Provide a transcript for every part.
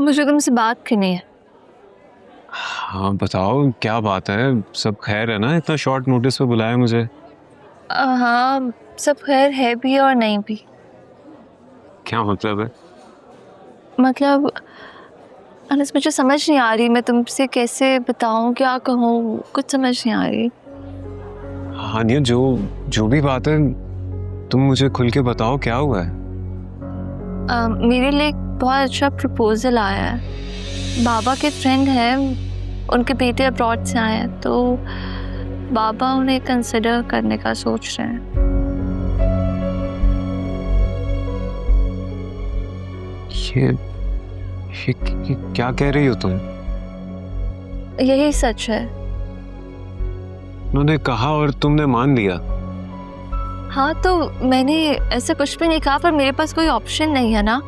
मुझे तुमसे बात करनी है। हाँ बताओ, क्या बात है? सब खैर है ना? इतना शॉर्ट नोटिस पे बुलाया मुझे। हाँ, सब खैर है भी और नहीं भी। क्या मतलब है? मतलब अनस, मुझे समझ नहीं आ रही, मैं तुमसे कैसे बताऊं, क्या कहूँ, कुछ समझ नहीं आ रही। हानिया, जो जो भी बात है तुम मुझे खुल के बताओ, क्या हुआ है? मेरे लिए एक बहुत अच्छा प्रपोजल आया है। बाबा के फ्रेंड हैं, उनके बेटे अब्रॉड से आए हैं, तो बाबा उन्हें कंसिडर करने का सोच रहे हैं। ये क्या कह रही हो तुम? यही सच है। उन्होंने कहा और तुमने मान लिया? हाँ, तो मैंने ऐसा कुछ भी नहीं कहा, पर मेरे पास कोई ऑप्शन नहीं है ना।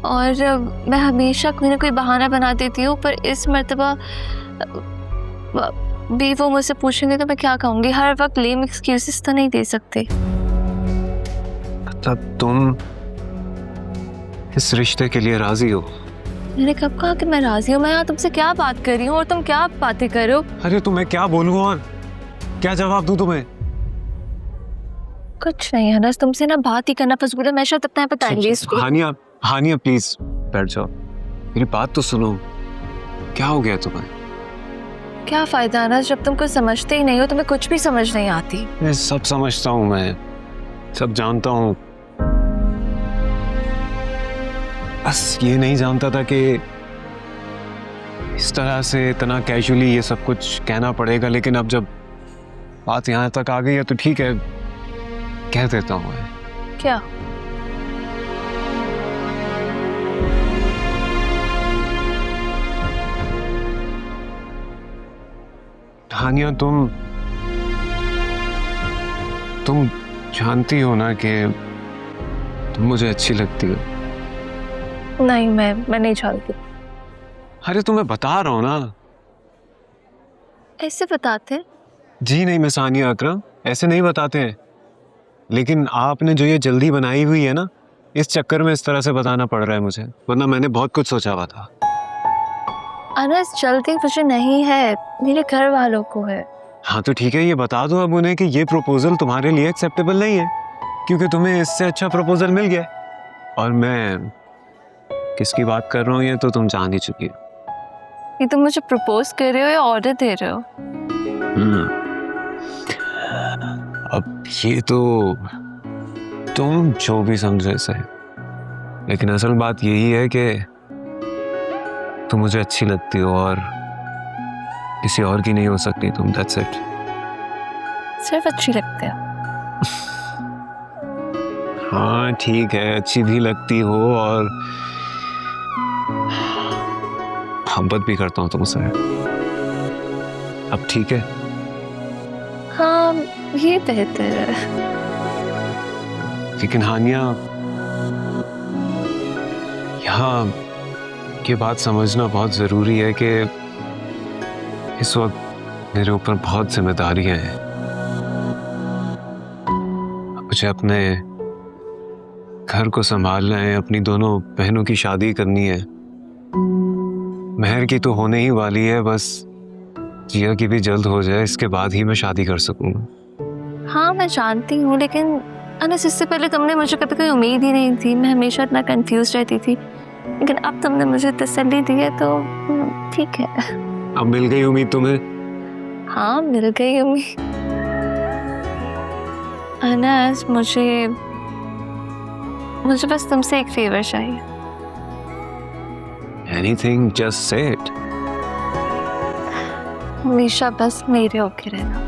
और मैं हमेशा कोई ना कोई बहाना बना देती हूँ, पर इस मर्तबा भी वो मुझसे पूछेंगे तो मैं क्या कहूँगी? हर वक्त लेम एक्सक्यूजेस तो नहीं दे सकते। तब तुम इस रिश्ते के लिए राजी हो? मैंने कब कहा कि मैं राजी हूँ? मैं यहाँ तुमसे क्या बात कर रही हूँ और तुम क्या बातें कर रहे हो? अरे तुम्हें क्या बोलूँ और क्या जवाब दूँ तुम्हें? कुछ नहीं है ना, तुमसे ना बात ही करना फजूल है। मैं शायद अपना बताएंगे इसको। हानिया, हानिया प्लीज बैठ जाओ, मेरी बात तो सुनो। क्या हो गया तुम्हें? क्या फायदा है ना, जब तुम कुछ समझते ही नहीं हो, तुम्हें कुछ भी समझ नहीं आती। मैं सब समझता हूँ, मैं सब जानता हूँ। बस ये नहीं जानता था कि इस तरह से इतना कैजुअली ये सब कुछ कहना पड़ेगा, लेकिन अब जब बात यहाँ तक आ गई है तो ठीक है, कह देता हूँ मैं। क्या? हानिया, तुम जानती हो ना कि तुम मुझे अच्छी लगती हो। नहीं, मैं नहीं जानती। अरे तुम्हें बता रहा हूँ ना। ऐसे बताते? जी नहीं, मैं सानिया अकरम, ऐसे नहीं बताते हैं। लेकिन आपने जो ये जल्दी बनाई हुई है ना, इस चक्कर में इस तरह से बताना पड़ रहा है मुझे, वरना मैंने बहुत कुछ सोचा हुआ था। अनस, जल्दी मुझे नहीं है, मेरे घर वालों को है। हाँ तो ठीक है, ये बता दो अब उन्हें कि ये प्रपोजल तुम्हारे लिए एक्सेप्टेबल नहीं है, क्योंकि तुम्हें इससे अच्छा प्रपोजल मिल गया। और मैं किसकी बात कर रहा हूँ ये तो तुम जान ही चुकी हो। ये तुम मुझे प्रपोज कर रहे हो या ऑर्डर दे रहे हो? अब ये तो तुम जो भी समझे सही, लेकिन असल बात यही है कि तुम मुझे अच्छी लगती हो और किसी और की नहीं हो सकती तुम। That's it. सिर्फ अच्छी लगते हो? हाँ ठीक है, अच्छी भी लगती हो और मोहब्बत भी करता हूँ तुमसे। अब ठीक है? हाँ, ये बेहतर है। लेकिन हानिया, यहाँ ये बात समझना बहुत ज़रूरी है कि इस वक्त मेरे ऊपर बहुत जिम्मेदारियां हैं। मुझे अपने घर को संभालना है, अपनी दोनों बहनों की शादी करनी है, महर की तो होने ही वाली है, बस जिया की भी जल्द हो जाए, इसके बाद ही मैं शादी कर सकूंगा। हाँ, मैं जानती हूँ, लेकिन अनस, इससे पहले तुमने मुझे कभी कोई उम्मीद ही नहीं थी। मैं हमेशा इतना कंफ्यूज रहती थी, लेकिन अब तुमने मुझे तसल्ली दी है तो ठीक है। अब मिल गई उम्मीद तुम्हें? हाँ, मिल गई उम्मीद। अनस, मुझे बस तुमसे एक फेवर चाहिए। Anything, just say it. हमेशा बस मेरे होके रहना।